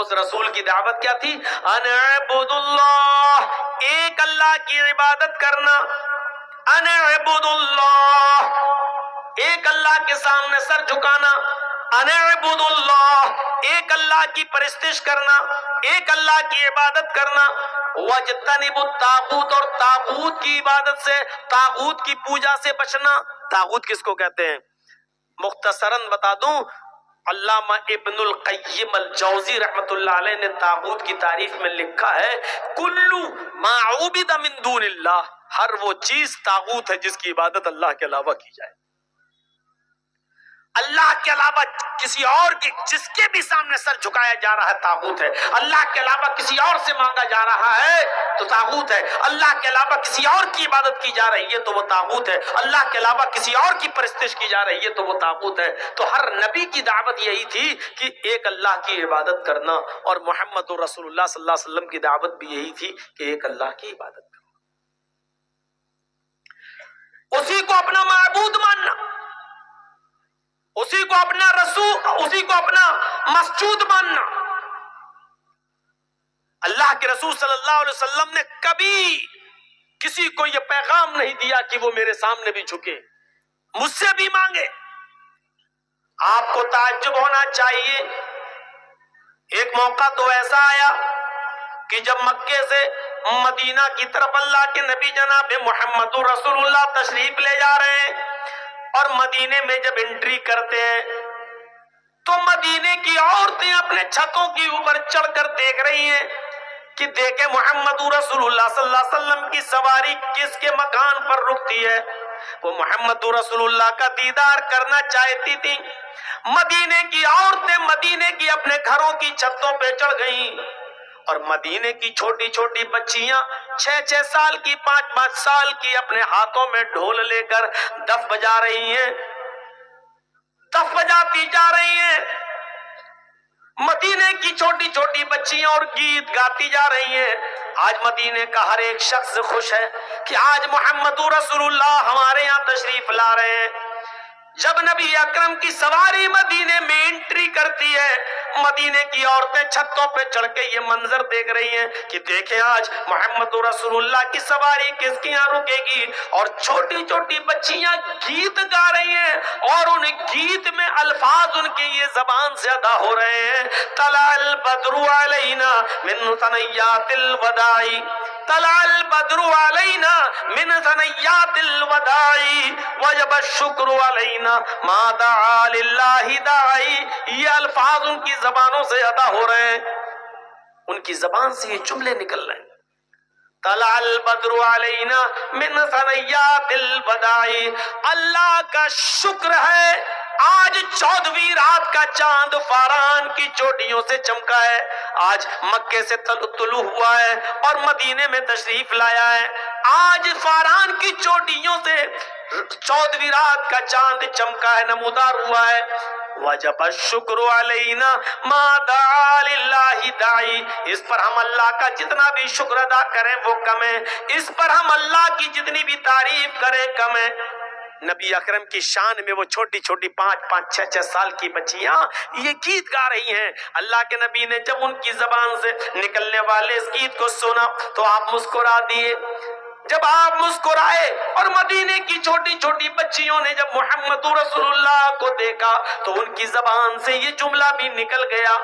S1: اس رسول کی دعوت کیا تھی؟ ان اعبدوا اللہ, ایک اللہ کی عبادت کرنا. ان اعبدوا اللہ, ایک اللہ کے سامنے سر جھکانا. ان اعبدوا اللہ, ایک اللہ کی پرستش کرنا, ایک اللہ کی عبادت کرنا. وَاجْتَنِبُوا الطَّاغُوتَ, اور طاغوت کی عبادت سے, طاغوت کی پوجا سے بچنا. طاغوت کس کو کہتے ہیں؟ مختصراً بتا دوں, علامہ ابن القیم الجوزی رحمت اللہ علیہ نے طاغوت کی تعریف میں لکھا ہے, کلو ما عبد من دون اللہ, ہر وہ چیز طاغوت ہے جس کی عبادت اللہ کے علاوہ کی جائے. اللہ کے علاوہ کسی اور کی جس کے بھی سامنے سر جھکایا جا رہا ہے طاغوت ہے. اللہ کے علاوہ کسی اور سے مانگا جا رہا ہے تو طاغوت ہے. اللہ کے علاوہ کسی اور کی عبادت کی جا رہی ہے تو وہ طاغوت ہے. اللہ کے علاوہ کسی اور کی پرستش کی جا رہی ہے تو وہ طاغوت ہے. تو ہر نبی کی دعوت یہی تھی کہ ایک اللہ کی عبادت کرنا, اور محمد رسول اللہ صلی اللہ علیہ وسلم کی دعوت بھی یہی تھی کہ ایک اللہ کی عبادت کرنا, اسی کو اپنا معبود ماننا, اسی کو اپنا رسول, اسی کو اپنا مسجود ماننا. اللہ کے رسول صلی اللہ علیہ وسلم نے کبھی کسی کو یہ پیغام نہیں دیا کہ وہ میرے سامنے بھی جھکے, مجھ سے بھی مانگے. آپ کو تعجب ہونا چاہیے, ایک موقع تو ایسا آیا کہ جب مکے سے مدینہ کی طرف اللہ کے نبی جناب محمد رسول اللہ تشریف لے جا رہے ہیں, اور مدینے میں جب انٹری کرتے ہیں تو مدینے کی عورتیں اپنے چھتوں کی اوپر چڑھ کر دیکھ رہی ہیں کہ دیکھیں محمد رسول اللہ صلی اللہ علیہ وسلم کی سواری کس کے مکان پر رکتی ہے. وہ محمد رسول اللہ کا دیدار کرنا چاہتی تھی. مدینے کی عورتیں مدینے کی اپنے گھروں کی چھتوں پہ چڑھ گئیں, اور مدینے کی چھوٹی چھوٹی بچیاں 6-6 سال کی 5-5 سال کی اپنے ہاتھوں میں ڈھول لے کر دف بجا رہی ہیں, دف بجاتی جا رہی ہیں. مدینے کی چھوٹی چھوٹی بچیاں اور گیت گاتی جا رہی ہیں. آج مدینے کا ہر ایک شخص خوش ہے کہ آج محمد رسول اللہ ہمارے یہاں تشریف لا رہے ہیں. جب نبی اکرم کی سواری مدینے میں انٹری کرتی ہے, مدینے کی عورتیں چھتوں پہ چڑھ کے یہ منظر دیکھ رہی ہیں کہ دیکھیں آج محمد رسول اللہ کی سواری کس کے یہاں رکے گی. اور چھوٹی چھوٹی بچیاں گیت گا رہی ہیں, اور ان گیت میں الفاظ ان کی یہ زبان سے ادا ہو رہے ہیں, طلع البدر علینا من ثنیات الوداع, طلع البدر علینا من ثنیات الوداع وجب الشکر علینا ما دعا للہ داعی. یہ الفاظ ان کی زبانوں سے ادا ہو رہے ہیں, ان کی زبان سے یہ جملے نکل رہے ہیں, طلع البدر علینا من ثنیات الوداع. اللہ کا شکر ہے آج 14ویں رات کا چاند فاران کی چوٹیوں سے چمکا ہے. آج مکے سے طلوع ہوا ہے اور مدینے میں تشریف لایا ہے. آج فاران کی چوٹیوں سے 14ویں رات کا چاند چمکا ہے, نمودار ہوا ہے. وجب الشکر علینا ما دعا للہ داعی. اس پر ہم اللہ کا جتنا بھی شکر ادا کریں وہ کم ہے, اس پر ہم اللہ کی جتنی بھی تعریف کریں کم ہے. نبی اکرم کی شان میں وہ چھوٹی چھوٹی 5-5 6-6 سال کی بچیاں یہ گیت گا رہی ہیں. اللہ کے نبی نے جب ان کی زبان سے نکلنے والے اس گیت کو سنا تو آپ مسکرا دیے. جب آپ مسکرائے اور مدینے کی چھوٹی چھوٹی بچیوں نے جب محمد رسول اللہ کو دیکھا تو ان کی زبان سے یہ جملہ بھی نکل گیا.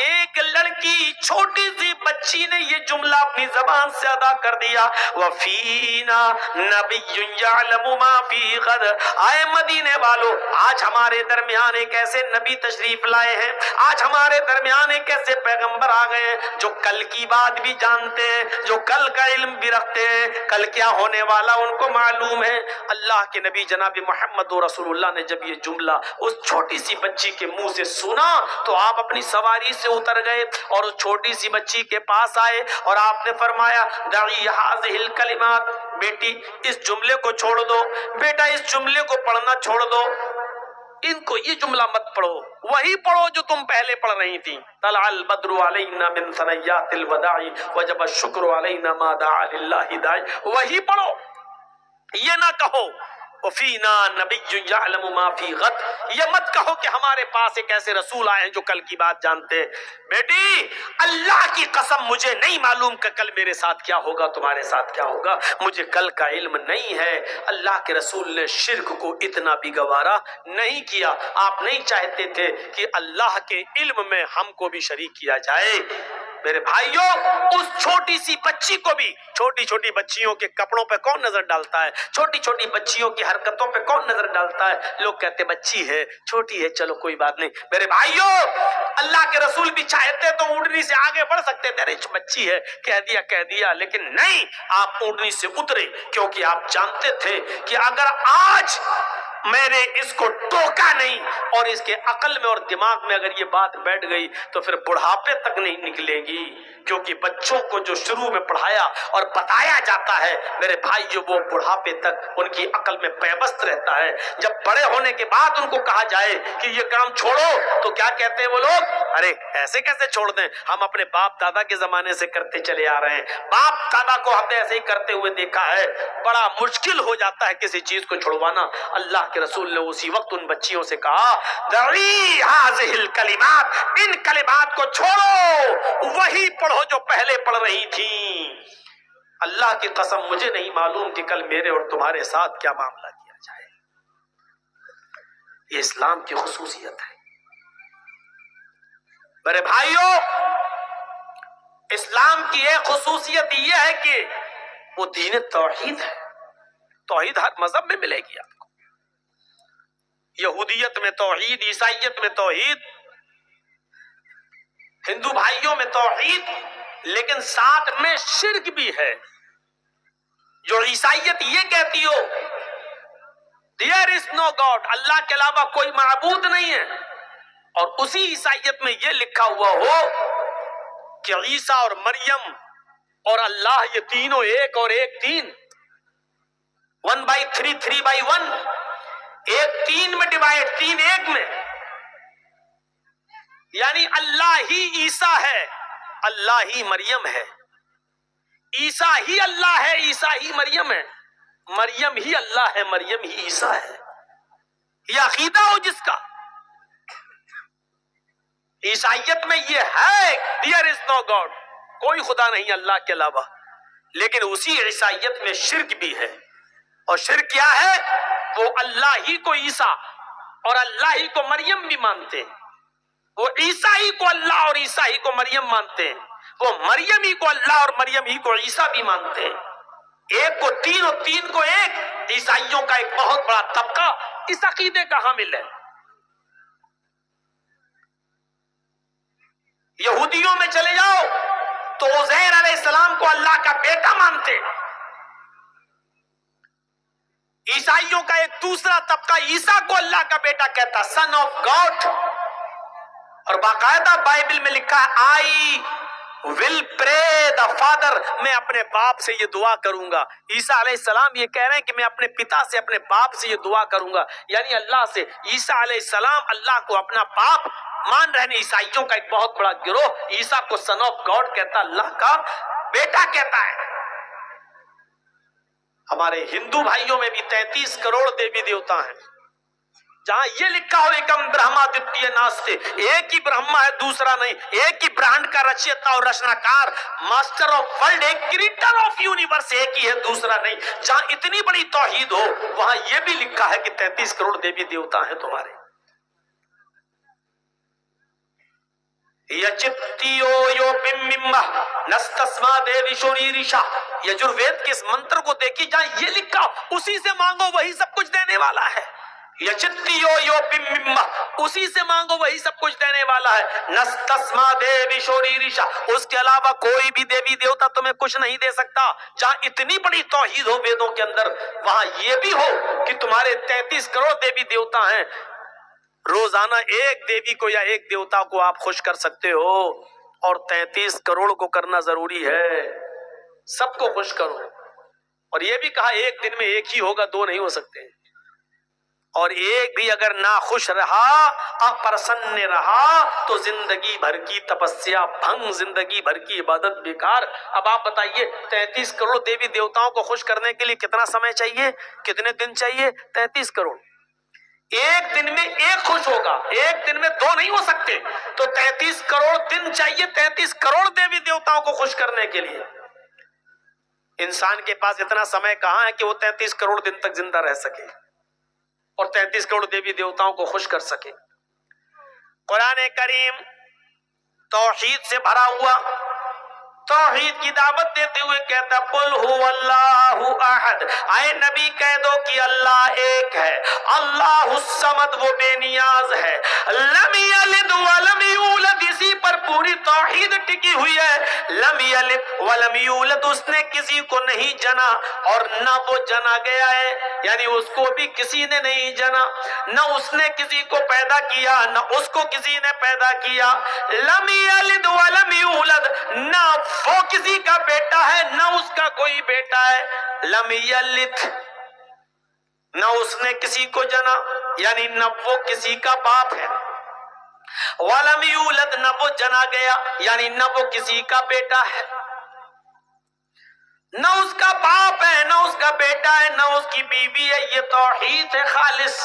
S1: ایک لڑکی چھوٹی سی بچی نے یہ جملہ اپنی زبان سے ادا کر دیا, وَفِينَا نَبِيٌّ يَعْلَمُ مَا فِي غَدٍ. آئے مدینے والو, آج ہمارے درمیان ایک ایسے نبی تشریف لائے ہیں, آج ہمارے درمیان ایک ایسے پیغمبر آ گئے ہیں جو کل کی بات بھی جانتے ہیں, جو کل کا علم بھی رکھتے ہیں, کل کیا ہونے والا ان کو معلوم ہے. اللہ کے نبی جناب محمد رسول اللہ نے جب یہ جملہ اس چھوٹی سی بچی کے منہ سے سنا تو آپ اپنی سواری سے اتر گئے اور اس چھوٹی سی بچی کے پاس آئے اور آپ نے فرمایا دعی هذه الکلمات, بیٹی اس جملے کو چھوڑ دو, بیٹا اس جملے کو پڑھنا چھوڑ دو, ان کو یہ جملہ مت پڑھو, وہی پڑھو جو تم پہلے پڑھ رہی تھی. طلع البدر علینا من ثنیات الوداع وجب الشکر علینا ما دعا للہ داعی. وہی پڑھو, یہ نہ کہو وَفِينَا نَبِيٌّ يَعْلَمُ مَا فِي غَدٍ. یہ مت کہو کہ ہمارے پاس ایک ایسے رسول آئے ہیں جو کل کی بات جانتے ہیں. بیٹی اللہ کی قسم مجھے نہیں معلوم کہ کل میرے ساتھ کیا ہوگا, تمہارے ساتھ کیا ہوگا, مجھے کل کا علم نہیں ہے. اللہ کے رسول نے شرک کو اتنا بھی گوارا نہیں کیا. آپ نہیں چاہتے تھے کہ اللہ کے علم میں ہم کو بھی شریک کیا جائے. میرے بھائیوں, اس چھوٹی سی بچی کو بھی, چھوٹی چھوٹی بچیوں کے کپڑوں پہ کون نظر ڈالتا ہے, چھوٹی چھوٹی بچیوں کی حرکتوں پہ کون نظر ڈالتا ہے, لوگ کہتے بچی ہے, چھوٹی ہے, چلو کوئی بات نہیں. میرے بھائیوں, اللہ کے رسول بھی چاہتے تو اونٹنی سے آگے بڑھ سکتے تھے, ارے بچی ہے کہہ دیا, لیکن نہیں, آپ اونٹنی سے اترے کیونکہ آپ جانتے تھے کہ اگر آج میں نے اس کو ٹوکا نہیں، اور اس کے عقل میں اور دماغ میں اگر یہ بات بیٹھ گئی تو پھر بڑھاپے تک نہیں نکلے گی، کیونکہ بچوں کو جو شروع میں پڑھایا اور بتایا جاتا ہے میرے بھائی، جو وہ بڑھاپے تک ان کی عقل میں پیوست رہتا ہے۔ جب بڑے ہونے کے بعد ان کو کہا جائے کہ یہ کام چھوڑو تو کیا کہتے ہیں وہ لوگ؟ ارے ایسے کیسے چھوڑ دیں، ہم اپنے باپ دادا کے زمانے سے کرتے چلے آ رہے ہیں، باپ دادا کو ہم نے ایسے ہی کرتے ہوئے دیکھا ہے۔ بڑا مشکل ہو جاتا ہے کسی چیز کو چھڑوانا۔ اللہ کے رسول نے اسی وقت ان بچیوں سے کہا دعی ہذہ الکلمات، ان کلمات کو چھوڑو، وہی پڑھو جو پہلے پڑھ رہی تھیں۔ اللہ کی قسم مجھے نہیں معلوم کہ کل میرے اور تمہارے ساتھ کیا معاملہ کیا جائے۔ یہ اسلام کی خصوصیت ہے میرے بھائیوں۔ اسلام کی ایک خصوصیت یہ ہے کہ وہ دین توحید ہے۔ توحید ہر مذہب میں ملے گی آپ کو، یہودیت میں توحید، عیسائیت میں توحید، ہندو بھائیوں میں توحید، لیکن ساتھ میں شرک بھی ہے۔ جو عیسائیت یہ کہتی ہو There is no God، اللہ کے علاوہ کوئی معبود نہیں ہے، اور اسی عیسائیت میں یہ لکھا ہوا ہو کہ عیسیٰ اور مریم اور اللہ یہ تینوں ایک اور ایک تین، 1/3 3/1، ایک تین میں ڈیوائڈ، تین ایک میں، یعنی اللہ ہی عیسیٰ ہے، اللہ ہی مریم ہے، عیسیٰ ہی اللہ ہے، عیسیٰ ہی مریم ہے، مریم ہی اللہ ہے، مریم ہی عیسیٰ ہے۔ یہ عقیدہ ہو جس کا، عیسائیت میں یہ ہے There is no God، کوئی خدا نہیں اللہ کے علاوہ، لیکن اسی عیسائیت میں شرک بھی ہے۔ اور شرک کیا ہے؟ وہ اللہ ہی کو عیسیٰ اور اللہ ہی کو مریم بھی مانتے ہیں، وہ عیسیٰ ہی کو اللہ اور عیسیٰ ہی کو مریم مانتے ہیں، وہ مریم ہی کو اللہ اور مریم ہی کو عیسیٰ بھی مانتے ہیں۔ ایک کو تین اور تین کو ایک، عیسائیوں کا ایک بہت بڑا طبقہ اس عقیدے کا حامل ہے۔ یہودیوں میں چلے جاؤ تو عزیر علیہ السلام کو اللہ کا بیٹا مانتے، عیسائیوں کا ایک دوسرا طبقہ عیسیٰ کو اللہ کا بیٹا کہتا، سن آف گاڈ، اور باقاعدہ بائبل میں لکھا ہے آئی ول پرے دا فادر، میں اپنے باپ سے یہ دعا کروں گا۔ عیسیٰ علیہ السلام یہ کہہ رہے ہیں کہ میں اپنے پتا سے، اپنے باپ سے یہ دعا کروں گا، یعنی اللہ سے۔ عیسیٰ علیہ السلام اللہ کو اپنا باپ مان رہے ہیں۔ عیسائیوں کا ایک بہت بڑا گروہ عیسیٰ کو سن آف گاڈ کہتا، اللہ کا بیٹا کہتا ہے۔ ہمارے ہندو بھائیوں میں بھی 33 کروڑ دیوی دیوتا ہیں، جہاں یہ لکھا ہو ایکم برہما دتیہ ناستے، ایک ہی برہما ہے دوسرا نہیں، ایک ہی برہنڈ کا رچیتا اور رچناکار، ماسٹر آف ورلڈ، ایک کریٹر آف یونیورس ایک ہی ہے دوسرا نہیں۔ جہاں اتنی بڑی توحید ہو وہاں یہ بھی لکھا ہے کہ 33 کروڑ دیوی دیوتا ہیں تمہارے۔ یچتیو یو بممہ نستسما دیوی شوریریشا، یجروید کے اس منتر کو دیکھی جہاں یہ لکھا اسی سے مانگو وہی سب کچھ دینے والا ہے۔ یچتیو یو بممہ، اسی سے مانگو وہی سب کچھ دینے والا ہے۔ نستسما دیوی شوریریشا، اس کے علاوہ کوئی بھی دیوی دیوتا تمہیں کچھ نہیں دے سکتا۔ جہاں اتنی بڑی توحید ہو ویدوں کے اندر، وہاں یہ بھی ہو کہ تمہارے 33 کروڑ دیوی دیوتا ہیں، روزانہ ایک دیوی کو یا ایک دیوتا کو آپ خوش کر سکتے ہو، اور 33 کروڑ کو کرنا ضروری ہے۔ سب کو خوش کرو، اور یہ بھی کہا ایک دن میں ایک ہی ہوگا، دو نہیں ہو سکتے، اور ایک بھی اگر نہ خوش رہا، اپرسن رہا، تو زندگی بھر کی تپسیا بھنگ، زندگی بھر کی عبادت بیکار۔ اب آپ بتائیے 33 کروڑ دیوی دیوتاؤں کو خوش کرنے کے لیے کتنا سمے چاہیے، کتنے دن چاہیے؟ 33 کروڑ۔ ایک دن میں ایک خوش ہوگا، ایک دن میں دو نہیں ہو سکتے، تو 33 کروڑ دن چاہیے 33 کروڑ دیوی دیوتاؤں کو خوش کرنے کے لیے۔ انسان کے پاس اتنا سمے کہاں ہے کہ وہ 33 کروڑ دن تک زندہ رہ سکے اور 33 کروڑ دیوی دیوتاؤں کو خوش کر سکے۔ قرآن کریم توحید سے بھرا ہوا، توحید کی دعوت دیتے ہوئے کہتا قل هو اللہ احد احد، اے نبی کہہ دو کہ اللہ ایک ہے، اللہ الصمد وہ بے نیاز ہے، لم یلد ولم یولد، اسی پر پوری توحید ٹکی ہوئی ہے، لم یلد ولم یولد، اس نے کسی کو نہیں جنا اور نہ وہ جنا گیا ہے، یعنی اس کو بھی کسی نے نہیں جنا، نہ اس نے کسی کو پیدا کیا نہ اس کو کسی نے پیدا کیا، لم یلد ولم یولد، نہ وہ کسی کا بیٹا ہے نہ اس کا کوئی بیٹا ہے، لم یلد نہ اس نے کسی کو جنا یعنی نہ وہ کسی کا باپ ہے، ولم یولد نہ وہ جنا گیا یعنی نہ وہ کسی کا بیٹا ہے، نہ اس کا باپ ہے نہ اس کا بیٹا ہے نہ اس کی بیوی ہے، یہ توحید ہے خالص۔